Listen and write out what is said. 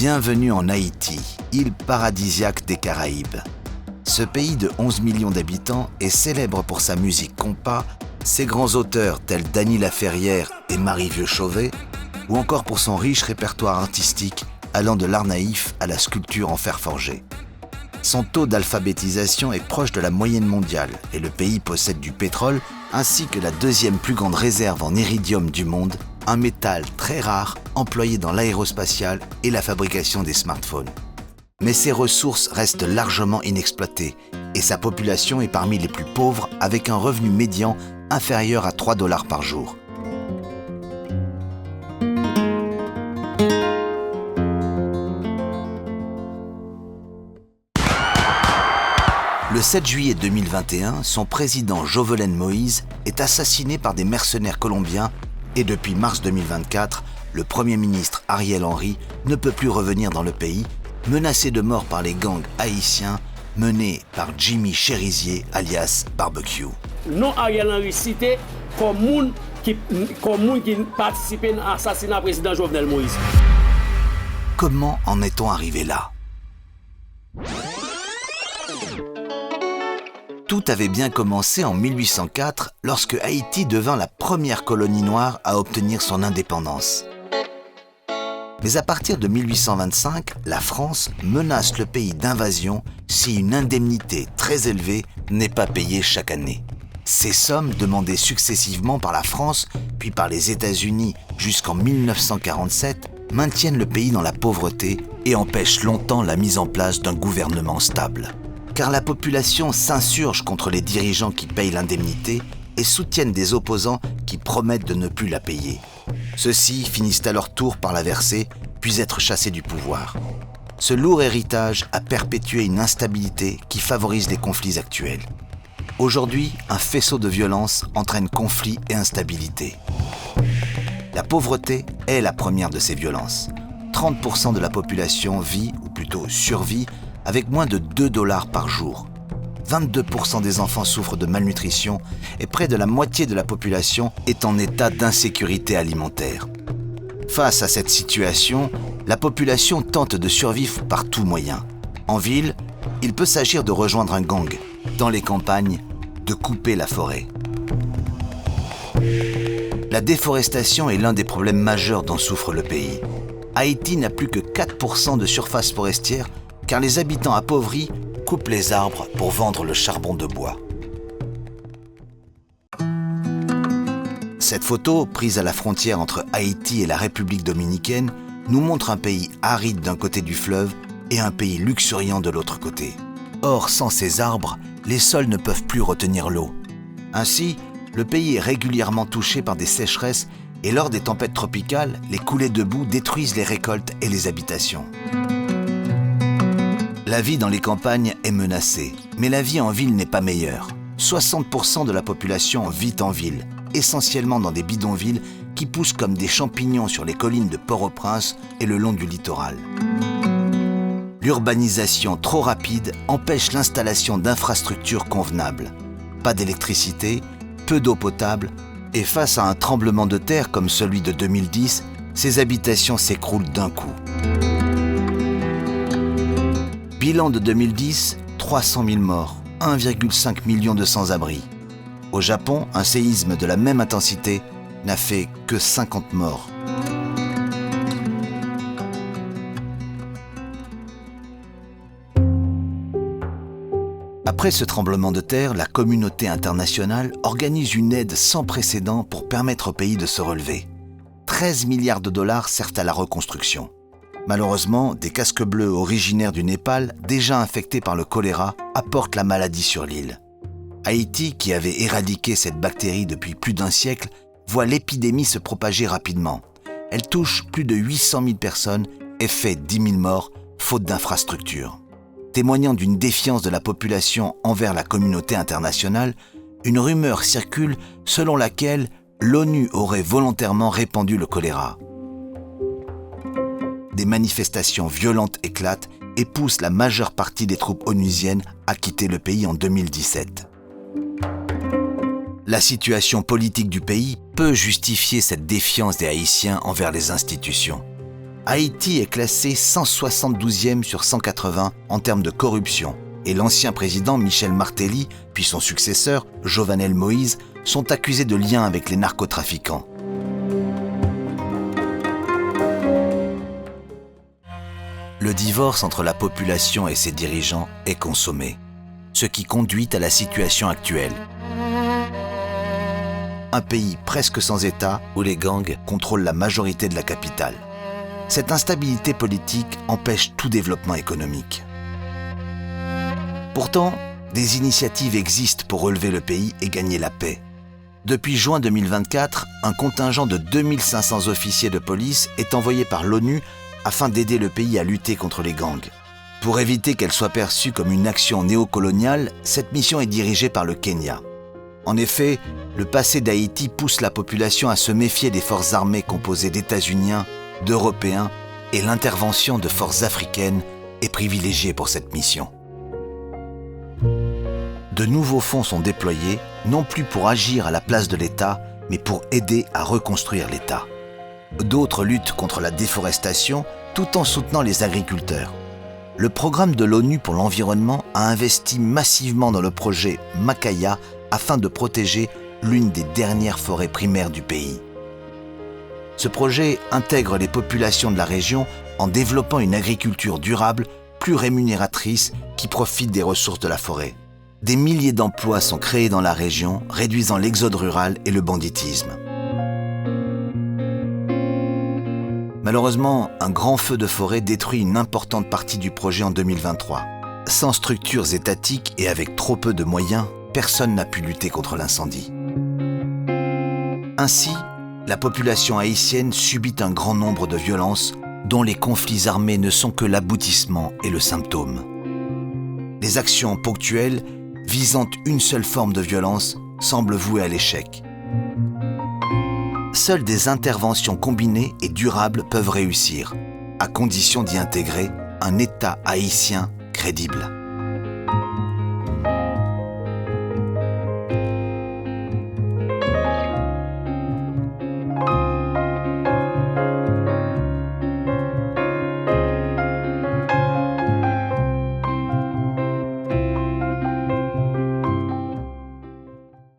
Bienvenue en Haïti, île paradisiaque des Caraïbes. Ce pays de 11 millions d'habitants est célèbre pour sa musique compas, ses grands auteurs tels Dany Laferrière et Marie Vieux-Chauvet, ou encore pour son riche répertoire artistique allant de l'art naïf à la sculpture en fer forgé. Son taux d'alphabétisation est proche de la moyenne mondiale et le pays possède du pétrole ainsi que la deuxième plus grande réserve en iridium du monde, un métal très rare employé dans l'aérospatiale et la fabrication des smartphones. Mais ses ressources restent largement inexploitées et sa population est parmi les plus pauvres avec un revenu médian inférieur à 3 $ par jour. Le 7 juillet 2021, son président Jovenel Moïse est assassiné par des mercenaires colombiens et depuis mars 2024, le Premier ministre Ariel Henry ne peut plus revenir dans le pays, menacé de mort par les gangs haïtiens menés par Jimmy Cherizier alias Barbecue. Non, Ariel Henry cité comme moun qui participait à l'assassinat du président Jovenel Moïse. Comment en est-on arrivé là ? Tout avait bien commencé en 1804 lorsque Haïti devint la première colonie noire à obtenir son indépendance. Mais à partir de 1825, la France menace le pays d'invasion si une indemnité très élevée n'est pas payée chaque année. Ces sommes, demandées successivement par la France puis par les États-Unis jusqu'en 1947, maintiennent le pays dans la pauvreté et empêchent longtemps la mise en place d'un gouvernement stable. Car la population s'insurge contre les dirigeants qui payent l'indemnité et soutiennent des opposants qui promettent de ne plus la payer. Ceux-ci finissent à leur tour par la verser, puis être chassés du pouvoir. Ce lourd héritage a perpétué une instabilité qui favorise les conflits actuels. Aujourd'hui, un faisceau de violence entraîne conflits et instabilité. La pauvreté est la première de ces violences. 30% de la population vit, ou plutôt survit, avec moins de 2 $ par jour. 22% des enfants souffrent de malnutrition et près de la moitié de la population est en état d'insécurité alimentaire. Face à cette situation, la population tente de survivre par tous moyens. En ville, il peut s'agir de rejoindre un gang. Dans les campagnes, de couper la forêt. La déforestation est l'un des problèmes majeurs dont souffre le pays. Haïti n'a plus que 4% de surface forestière car les habitants appauvris coupent les arbres pour vendre le charbon de bois. Cette photo, prise à la frontière entre Haïti et la République dominicaine, nous montre un pays aride d'un côté du fleuve et un pays luxuriant de l'autre côté. Or, sans ces arbres, les sols ne peuvent plus retenir l'eau. Ainsi, le pays est régulièrement touché par des sécheresses et lors des tempêtes tropicales, les coulées de boue détruisent les récoltes et les habitations. La vie dans les campagnes est menacée, mais la vie en ville n'est pas meilleure. 60% de la population vit en ville, essentiellement dans des bidonvilles qui poussent comme des champignons sur les collines de Port-au-Prince et le long du littoral. L'urbanisation trop rapide empêche l'installation d'infrastructures convenables. Pas d'électricité, peu d'eau potable, et face à un tremblement de terre comme celui de 2010, ces habitations s'écroulent d'un coup. Bilan de 2010, 300 000 morts, 1,5 million de sans-abri. Au Japon, un séisme de la même intensité n'a fait que 50 morts. Après ce tremblement de terre, la communauté internationale organise une aide sans précédent pour permettre au pays de se relever. 13 milliards de $ servent à la reconstruction. Malheureusement, des casques bleus originaires du Népal, déjà infectés par le choléra, apportent la maladie sur l'île. Haïti, qui avait éradiqué cette bactérie depuis plus d'un siècle, voit l'épidémie se propager rapidement. Elle touche plus de 800 000 personnes et fait 10 000 morts, faute d'infrastructures. Témoignant d'une défiance de la population envers la communauté internationale, une rumeur circule selon laquelle l'ONU aurait volontairement répandu le choléra. Des manifestations violentes éclatent et poussent la majeure partie des troupes onusiennes à quitter le pays en 2017. La situation politique du pays peut justifier cette défiance des Haïtiens envers les institutions. Haïti est classé 172e sur 180 en termes de corruption, et l'ancien président Michel Martelly, puis son successeur, Jovenel Moïse, sont accusés de liens avec les narcotrafiquants. Le divorce entre la population et ses dirigeants est consommé, ce qui conduit à la situation actuelle. Un pays presque sans État où les gangs contrôlent la majorité de la capitale. Cette instabilité politique empêche tout développement économique. Pourtant, des initiatives existent pour relever le pays et gagner la paix. Depuis juin 2024, un contingent de 2500 officiers de police est envoyé par l'ONU afin d'aider le pays à lutter contre les gangs. Pour éviter qu'elle soit perçue comme une action néocoloniale, cette mission est dirigée par le Kenya. En effet, le passé d'Haïti pousse la population à se méfier des forces armées composées d'États-Uniens, d'Européens, et l'intervention de forces africaines est privilégiée pour cette mission. De nouveaux fonds sont déployés, non plus pour agir à la place de l'État, mais pour aider à reconstruire l'État. D'autres luttent contre la déforestation tout en soutenant les agriculteurs. Le programme de l'ONU pour l'environnement a investi massivement dans le projet Makaya afin de protéger l'une des dernières forêts primaires du pays. Ce projet intègre les populations de la région en développant une agriculture durable, plus rémunératrice, qui profite des ressources de la forêt. Des milliers d'emplois sont créés dans la région, réduisant l'exode rural et le banditisme. Malheureusement, un grand feu de forêt détruit une importante partie du projet en 2023. Sans structures étatiques et avec trop peu de moyens, personne n'a pu lutter contre l'incendie. Ainsi, la population haïtienne subit un grand nombre de violences dont les conflits armés ne sont que l'aboutissement et le symptôme. Les actions ponctuelles visant une seule forme de violence semblent vouées à l'échec. Seules des interventions combinées et durables peuvent réussir, à condition d'y intégrer un État haïtien crédible.